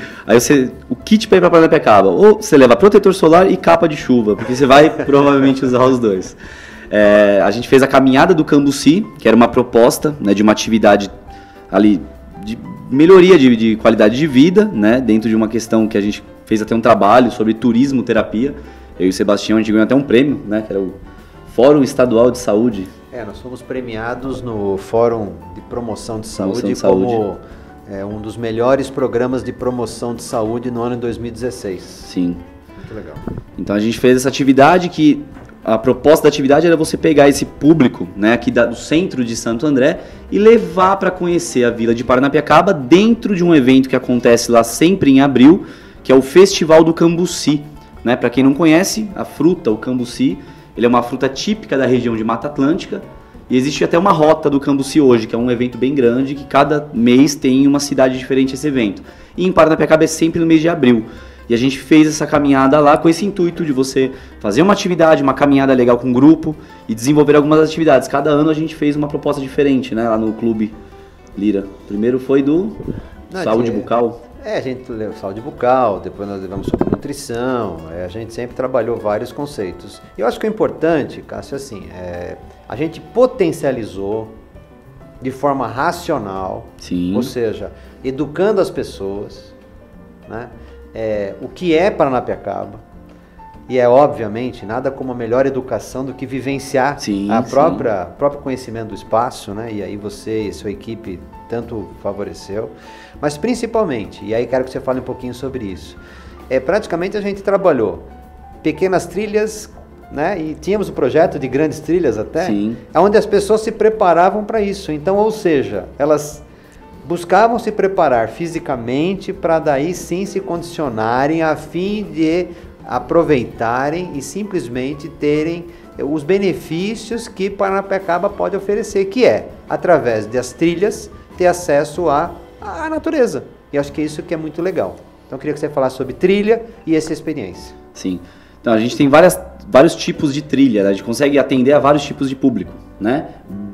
o kit pra ir pra Paranapiacaba, ou você leva protetor solar e capa de chuva, porque você vai provavelmente usar os dois. A gente fez a Caminhada do Cambuci, que era uma proposta, né, de uma atividade ali de melhoria de qualidade de vida, né, dentro de uma questão que a gente fez até um trabalho sobre turismo terapia. Eu e o Sebastião, a gente ganhou até um prêmio, né, que era o Fórum Estadual de Saúde. Nós fomos premiados no Fórum de Promoção de Saúde como um dos melhores programas de promoção de saúde no ano de 2016. Sim. Muito legal. Então a gente fez essa atividade que a proposta da atividade era você pegar esse público, né, aqui do centro de Santo André e levar para conhecer a vila de Paranapiacaba dentro de um evento que acontece lá sempre em abril, que é o Festival do Cambuci. Né? Para quem não conhece, a fruta, o cambuci, ele é uma fruta típica da região de Mata Atlântica E existe até uma rota do Cambuci hoje, que é um evento bem grande, que cada mês tem uma cidade diferente esse evento. E em Paranapiacaba é sempre no mês de abril. E a gente fez essa caminhada lá com esse intuito de você fazer uma atividade, uma caminhada legal com um grupo e desenvolver algumas atividades. Cada ano a gente fez uma proposta diferente, né, lá no Clube Lira. Primeiro foi do saúde bucal. A gente levou saúde bucal, depois nós levamos sobre nutrição, a gente sempre trabalhou vários conceitos. E eu acho que o importante, Cássio, assim, a gente potencializou de forma racional, Sim. Ou seja, educando as pessoas, né? O que é Paranapiacaba, e obviamente nada como a melhor educação do que vivenciar próprio conhecimento do espaço, né? E aí você e sua equipe tanto favoreceu, mas principalmente, e aí quero que você fale um pouquinho sobre isso, praticamente a gente trabalhou pequenas trilhas, né? E tínhamos o projeto de grandes trilhas até, onde as pessoas se preparavam para isso, então, ou seja, elas buscavam se preparar fisicamente para daí sim se condicionarem a fim de aproveitarem e simplesmente terem os benefícios que Paranapiacaba pode oferecer, que através das trilhas, ter acesso à natureza. E acho que é isso que é muito legal. Então eu queria que você falasse sobre trilha e essa experiência. Sim. Então a gente tem vários tipos de trilha, né? A gente consegue atender a vários tipos de público, né?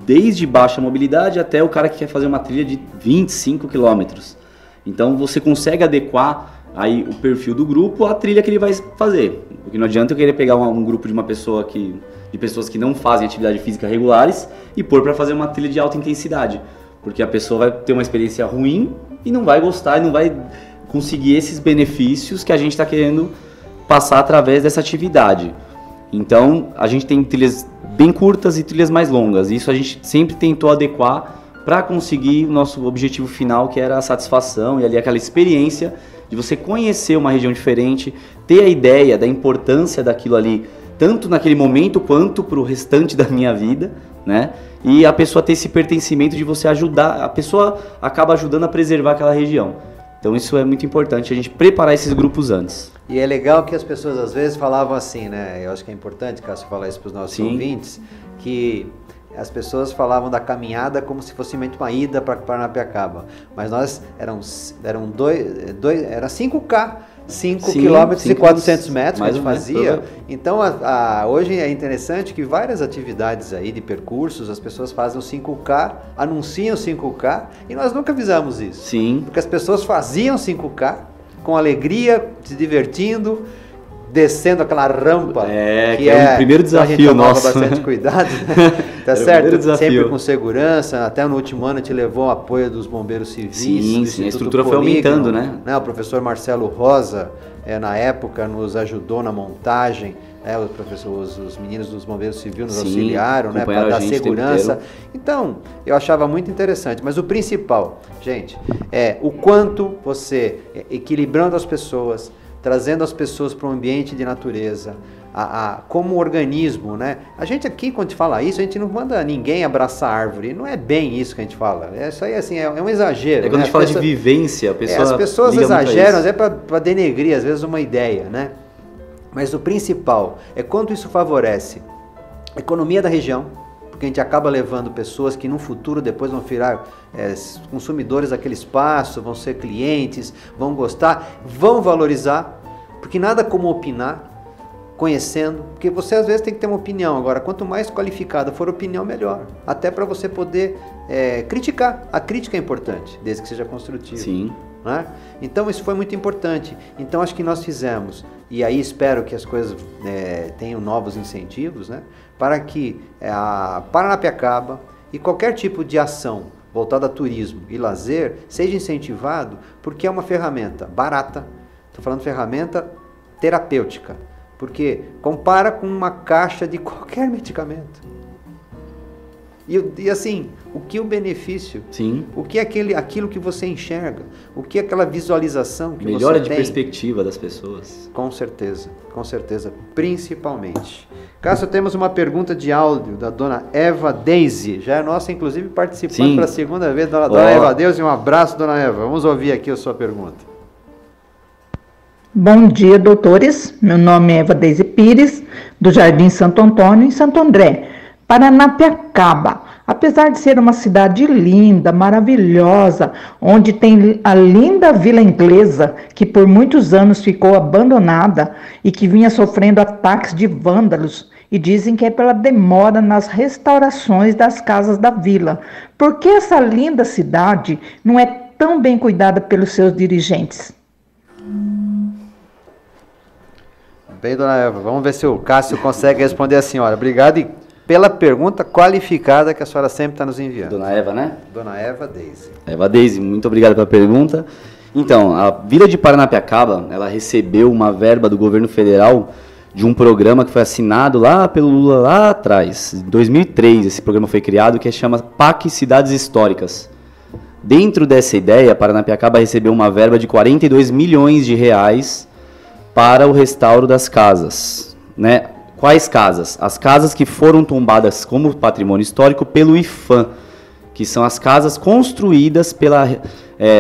Desde baixa mobilidade até o cara que quer fazer uma trilha de 25 quilômetros. Então você consegue adequar aí o perfil do grupo à trilha que ele vai fazer. Porque não adianta eu querer pegar um grupo de pessoas que não fazem atividade física regulares e pôr para fazer uma trilha de alta intensidade. Porque a pessoa vai ter uma experiência ruim e não vai gostar e não vai conseguir esses benefícios que a gente está querendo passar através dessa atividade. Então a gente tem trilhas bem curtas e trilhas mais longas. Isso a gente sempre tentou adequar para conseguir o nosso objetivo final, que era a satisfação e ali aquela experiência de você conhecer uma região diferente, ter a ideia da importância daquilo ali, tanto naquele momento quanto para o restante da minha vida, né? E a pessoa ter esse pertencimento de você ajudar, a pessoa acaba ajudando a preservar aquela região. Então isso é muito importante, a gente preparar esses grupos antes. E é legal que as pessoas às vezes falavam assim, né? Eu acho que é importante, Cássio, falar isso para os nossos ouvintes, que as pessoas falavam da caminhada como se fosse uma ida para Paranapiacaba. Mas nós eram 5K, 5 quilômetros e 400 metros que a gente fazia. Então, hoje é interessante que várias atividades aí de percursos, as pessoas fazem o 5K, anunciam o 5K, e nós nunca fizemos isso. Sim. Porque as pessoas faziam 5K com alegria, se divertindo, descendo aquela rampa, que é o primeiro desafio nosso. A gente tomava bastante cuidado, né? Tá certo? Sempre com segurança. Até no último ano a gente levou o apoio dos bombeiros civis. Sim, a estrutura foi aumentando, né? O professor Marcelo Rosa, na época, nos ajudou na montagem. Os meninos dos bombeiros civis nos auxiliaram, né, para dar segurança. Então, eu achava muito interessante. Mas o principal, gente, é o quanto você, equilibrando as pessoas, trazendo as pessoas para um ambiente de natureza, como organismo, né? A gente aqui, quando a gente fala isso, a gente não manda ninguém abraçar árvore. Não é bem isso que a gente fala. Isso aí, assim, é um exagero. Quando a gente fala de vivência, a pessoa as pessoas exageram, às vezes para denegrir, às vezes, uma ideia, né? Mas o principal é quanto isso favorece a economia da região, porque a gente acaba levando pessoas que no futuro depois vão virar consumidores daquele espaço, vão ser clientes, vão gostar, vão valorizar, porque nada como opinar, conhecendo, porque você às vezes tem que ter uma opinião. Agora, quanto mais qualificada for a opinião, melhor, até para você poder criticar. A crítica é importante, desde que seja construtiva. Sim. Né? Então isso foi muito importante. Então acho que nós fizemos, e aí espero que as coisas tenham novos incentivos, né? Para que a Paranapiacaba e qualquer tipo de ação voltada a turismo e lazer seja incentivado, porque é uma ferramenta barata, estou falando ferramenta terapêutica, porque compara com uma caixa de qualquer medicamento. E assim, o que o benefício? Sim. O que é aquilo que você enxerga? O que é aquela visualização que melhora você de tem? Perspectiva das pessoas. Com certeza, principalmente. Cássio, temos uma pergunta de áudio da dona Eva Deise, já é nossa, inclusive, participando pela segunda vez. Dona Eva Deise, um abraço, dona Eva. Vamos ouvir aqui a sua pergunta. Bom dia, doutores. Meu nome é Eva Deise Pires, do Jardim Santo Antônio, em Santo André, Paranapiacaba, apesar de ser uma cidade linda, maravilhosa, onde tem a linda Vila Inglesa, que por muitos anos ficou abandonada e que vinha sofrendo ataques de vândalos, e dizem que é pela demora nas restaurações das casas da vila. Por que essa linda cidade não é tão bem cuidada pelos seus dirigentes? Bem, dona Eva, vamos ver se o Cássio consegue responder a senhora. Obrigado pela pergunta qualificada que a senhora sempre está nos enviando. Dona Eva, né? Dona Eva Deise. Eva Deise, muito obrigado pela pergunta. Então, a Vila de Paranapiacaba, ela recebeu uma verba do governo federal de um programa que foi assinado lá pelo Lula lá atrás. Em 2003, esse programa foi criado, que chama PAC Cidades Históricas. Dentro dessa ideia, Paranapiacaba recebeu uma verba de 42 milhões de reais para o restauro das casas, né? Quais casas? As casas que foram tombadas como patrimônio histórico pelo IPHAN, que são as casas construídas pela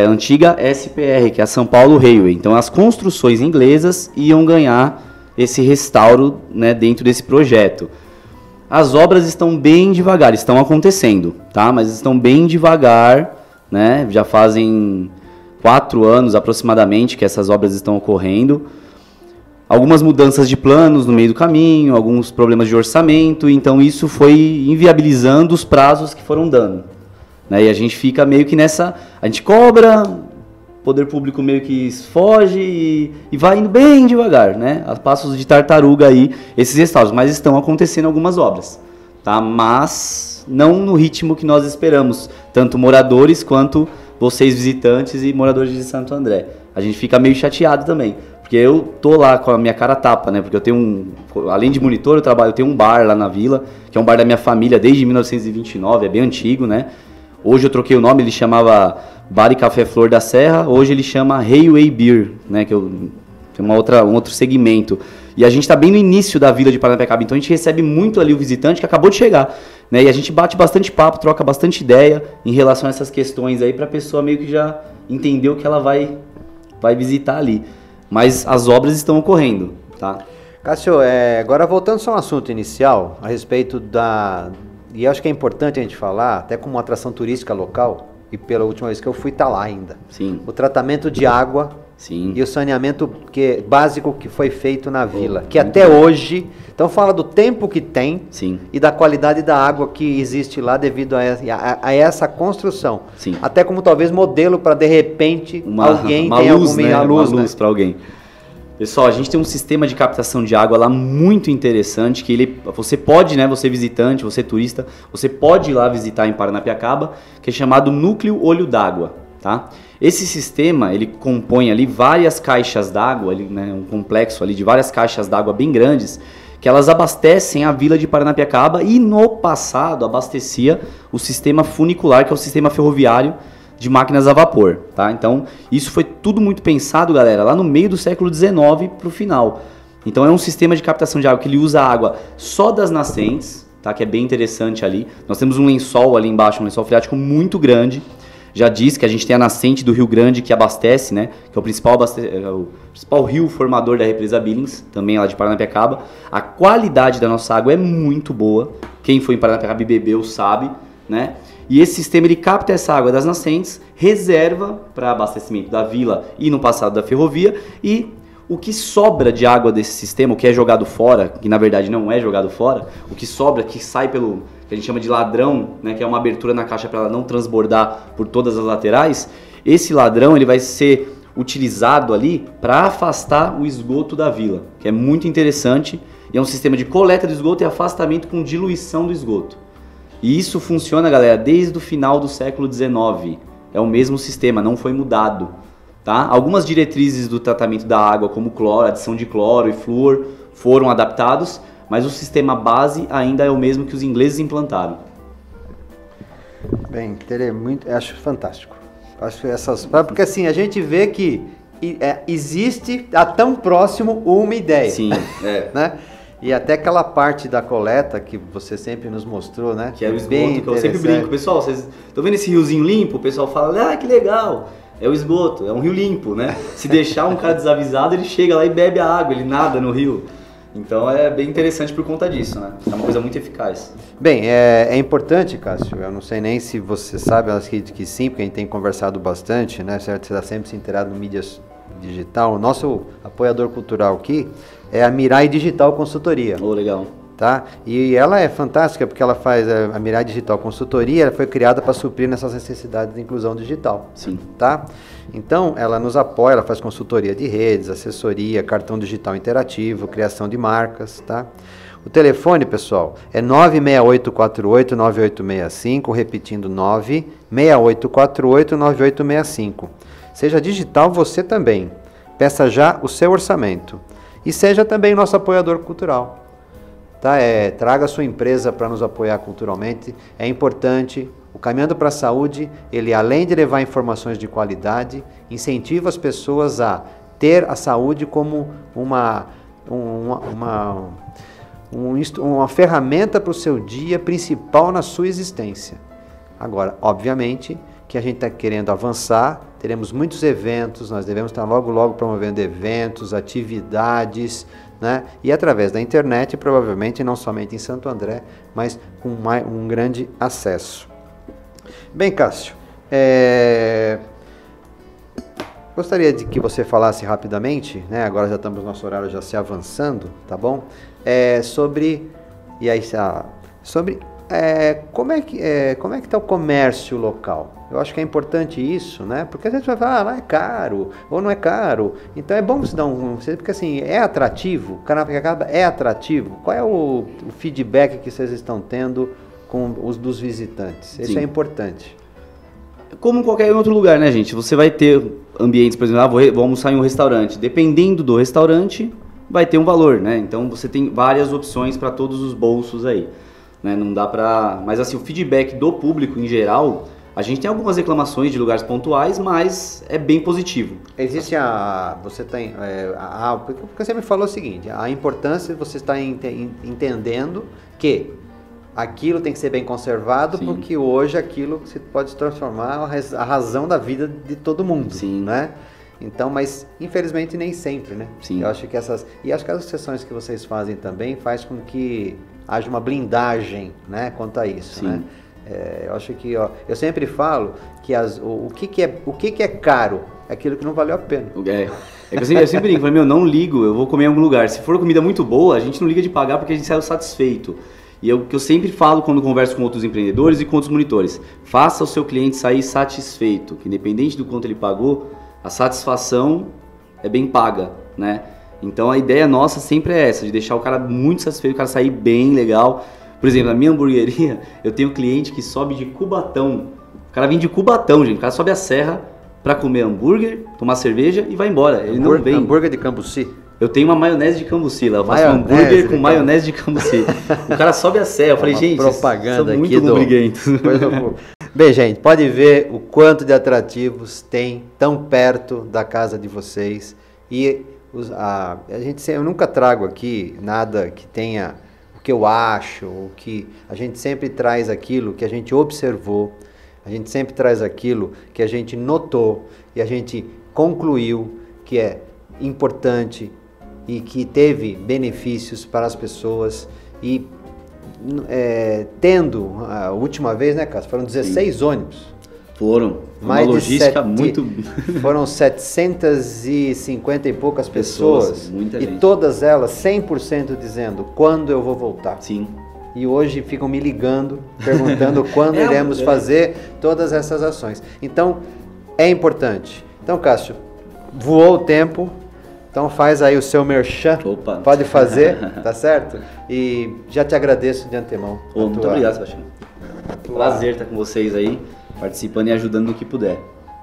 antiga SPR, que é a São Paulo Railway. Então, as construções inglesas iam ganhar esse restauro, né, dentro desse projeto. As obras estão bem devagar, estão acontecendo, tá? Mas estão bem devagar, né? Já fazem 4 anos aproximadamente que essas obras estão ocorrendo. Algumas mudanças de planos no meio do caminho, alguns problemas de orçamento, então isso foi inviabilizando os prazos que foram dando, né? E a gente fica meio que nessa... A gente cobra, o poder público meio que foge e vai indo bem devagar, né? A passos de tartaruga aí, esses restauros. Mas estão acontecendo algumas obras, tá? Mas não no ritmo que nós esperamos, tanto moradores quanto vocês visitantes e moradores de Santo André. A gente fica meio chateado também. Porque eu tô lá com a minha cara tapa, né? Porque eu tenho além de monitor, eu tenho um bar lá na vila, que é um bar da minha família desde 1929, é bem antigo, né? Hoje eu troquei o nome, ele chamava Bar e Café Flor da Serra, hoje ele chama Railway Beer, né? Que tem um outro segmento. E a gente tá bem no início da vila de Paranapiacaba, então a gente recebe muito ali o visitante que acabou de chegar, né? E a gente bate bastante papo, troca bastante ideia em relação a essas questões aí, pra pessoa meio que já entender o que ela vai visitar ali. Mas as obras estão ocorrendo, tá? Cássio, agora voltando só ao assunto inicial, a respeito e acho que é importante a gente falar, até como uma atração turística local, e pela última vez que eu fui, tá lá ainda. Sim. O tratamento de água. Sim. E o saneamento básico que foi feito na vila, que até hoje, então fala do tempo que tem. Sim. E da qualidade da água que existe lá devido a essa construção. Sim. Até como talvez modelo para de repente alguém uma tenha luz, né? luz, uma luz para alguém. Pessoal, a gente tem um sistema de captação de água lá muito interessante, que você pode, né, você visitante, você turista, você pode ir lá visitar em Paranapiacaba, que é chamado Núcleo Olho d'Água, tá? Esse sistema, ele compõe ali várias caixas d'água, né, um complexo ali de várias caixas d'água bem grandes, que elas abastecem a vila de Paranapiacaba e no passado abastecia o sistema funicular, que é o sistema ferroviário de máquinas a vapor, tá? Então, isso foi tudo muito pensado, galera, lá no meio do século XIX para o final. Então, é um sistema de captação de água que ele usa a água só das nascentes, tá? Que é bem interessante ali. Nós temos um lençol ali embaixo, um lençol freático muito grande. Já disse que a gente tem a nascente do Rio Grande que abastece, né? Que é o principal rio formador da represa Billings, também lá de Paranapiacaba. A qualidade da nossa água é muito boa. Quem foi em Paranapiacaba e bebeu sabe, né? E esse sistema ele capta essa água das nascentes, reserva para abastecimento da vila e no passado da ferrovia, e o que sobra de água desse sistema, o que é jogado fora, que na verdade não é jogado fora, o que sobra, que sai pelo que a gente chama de ladrão, né, que é uma abertura na caixa para ela não transbordar por todas as laterais, esse ladrão ele vai ser utilizado ali para afastar o esgoto da vila, que é muito interessante, e é um sistema de coleta do esgoto e afastamento com diluição do esgoto. E isso funciona, galera, desde o final do século XIX. É o mesmo sistema, não foi mudado, tá? Algumas diretrizes do tratamento da água, como cloro, adição de cloro e flúor, foram adaptados, mas o sistema base ainda é o mesmo que os ingleses implantaram. Bem, acho fantástico. Acho porque assim, a gente vê que existe, tá tão próximo uma ideia. Sim, né? E até aquela parte da coleta que você sempre nos mostrou, né? Que é o esgoto, que eu sempre brinco. Pessoal, vocês estão vendo esse riozinho limpo? O pessoal fala, que legal. É o esgoto, é um rio limpo, né? Se deixar um cara desavisado, ele chega lá e bebe a água, ele nada no rio. Então é bem interessante por conta disso, né? É uma coisa muito eficaz. Bem, é importante, Cássio, eu não sei nem se você sabe, eu acredito que sim, porque a gente tem conversado bastante, né? Certo? Você está sempre se inteirado no mídias digital. O nosso apoiador cultural aqui é a Mirai Digital Consultoria. Oh, legal. Tá? E ela é fantástica porque ela faz a Mirai Digital Consultoria, ela foi criada para suprir nessas necessidades de inclusão digital. Sim. Tá? Então, ela nos apoia, ela faz consultoria de redes, assessoria, cartão digital interativo, criação de marcas, tá? O telefone, pessoal, é 96848-9865, repetindo 96848-9865. Seja digital você também. Peça já o seu orçamento. E seja também nosso apoiador cultural. Tá? Traga a sua empresa para nos apoiar culturalmente, é importante. O Caminhando para a Saúde, ele além de levar informações de qualidade, incentiva as pessoas a ter a saúde como uma ferramenta para o seu dia principal na sua existência. Agora, obviamente, que a gente está querendo avançar, teremos muitos eventos, nós devemos estar logo promovendo eventos, atividades, né? E através da internet, provavelmente não somente em Santo André, mas com um grande acesso. Bem, Cássio, gostaria de que você falasse rapidamente, né? Agora já estamos no nosso horário já se avançando, tá bom? Sobre como é que está o comércio local. Eu acho que é importante isso, né? Porque a gente vai falar, lá é caro, ou não é caro. Então é bom você dar porque assim, é atrativo, o Canapiacaba é atrativo. Qual é o feedback que vocês estão tendo com os dos visitantes? Isso é importante. Como em qualquer outro lugar, né, gente? Você vai ter ambientes, por exemplo, vou almoçar em um restaurante. Dependendo do restaurante, vai ter um valor, né? Então você tem várias opções para todos os bolsos aí. Né? Não dá pra... Mas assim, o feedback do público em geral, a gente tem algumas reclamações de lugares pontuais, mas é bem positivo. Existe você tem... porque você me falou o seguinte, a importância de você estar entendendo que aquilo tem que ser bem conservado, sim, porque hoje aquilo se pode se transformar a razão da vida de todo mundo, sim, né? Então, mas infelizmente nem sempre, né? Sim. Eu acho que acho que as sessões que vocês fazem também faz com que haja uma blindagem, né, quanto a isso, sim, né? Eu acho que, eu sempre falo que o que é caro é aquilo que não valeu a pena. Que eu sempre digo, não ligo, eu vou comer em algum lugar. Se for comida muito boa, a gente não liga de pagar porque a gente saiu satisfeito. E o que eu sempre falo quando converso com outros empreendedores e com outros monitores, faça o seu cliente sair satisfeito, que independente do quanto ele pagou, a satisfação é bem paga, né? Então a ideia nossa sempre é essa, de deixar o cara muito satisfeito, o cara sair bem legal. Por exemplo, na minha hamburgueria, eu tenho um cliente que sobe de Cubatão. O cara vem de Cubatão, gente. O cara sobe a serra pra comer hambúrguer, tomar cerveja e vai embora. Ele não vem. Hambúrguer de Cambuci? Eu tenho uma maionese de Cambuci lá. Eu faço um hambúrguer com maionese de Cambuci. O cara sobe a serra. Eu falei, gente, propaganda são muito lubriguentos. Bem, gente, pode ver o quanto de atrativos tem tão perto da casa de vocês. E eu nunca trago aqui nada que tenha o que eu acho, o que a gente sempre traz aquilo que a gente observou, a gente sempre traz aquilo que a gente notou e a gente concluiu que é importante e que teve benefícios para as pessoas. E tendo a última vez, né, Cássio, foram 16 sim, ônibus. Foram. Uma logística muito... Foram 750 e poucas pessoas muita e gente. Todas elas 100% dizendo quando eu vou voltar. Sim. E hoje ficam me ligando, perguntando quando iremos fazer todas essas ações. Então, é importante. Então, Cássio, voou o tempo, então faz aí o seu merchan. Opa. Pode fazer, tá certo? E já te agradeço de antemão. Muito obrigado, Sebastião. Prazer estar com vocês aí, participando e ajudando no que puder,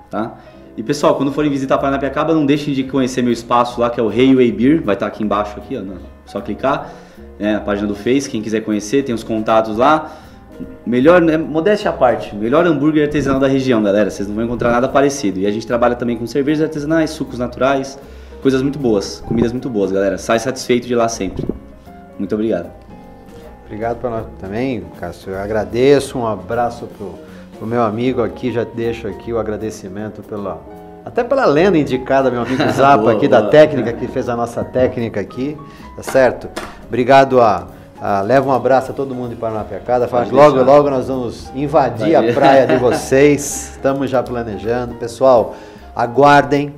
tá? E pessoal, quando forem visitar Paranapiacaba, não deixem de conhecer meu espaço lá, que é o Railway Beer, vai estar aqui embaixo, aqui, ó, só clicar, na página do Face, quem quiser conhecer, tem os contatos lá. Melhor, modéstia à parte, melhor hambúrguer artesanal da região, galera, vocês não vão encontrar nada parecido. E a gente trabalha também com cervejas artesanais, sucos naturais, coisas muito boas, comidas muito boas, galera. Sai satisfeito de lá sempre. Muito obrigado. Obrigado para nós também, Cássio. Eu agradeço, um abraço pro meu amigo aqui, já deixo aqui o agradecimento pela Até pela lenda indicada, meu amigo Zapa, Boa, aqui boa. da técnica, que fez a nossa técnica aqui, tá certo? Obrigado leva um abraço a todo mundo de Paranapiacada. Fala que logo nós vamos invadir a praia de vocês. Estamos já planejando. Pessoal, aguardem,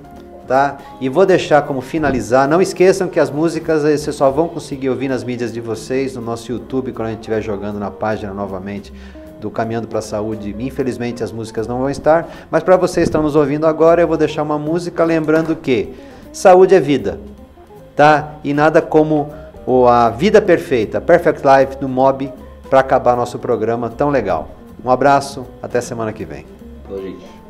tá? E vou deixar como finalizar. Não esqueçam que as músicas vocês só vão conseguir ouvir nas mídias de vocês, no nosso YouTube, quando a gente estiver jogando na página novamente do Caminhando para a Saúde. Infelizmente as músicas não vão estar, mas para vocês que estão nos ouvindo agora, eu vou deixar uma música lembrando que saúde é vida, tá? E nada como a vida perfeita, Perfect Life do Mob, para acabar nosso programa tão legal. Um abraço, até semana que vem. Falou, gente.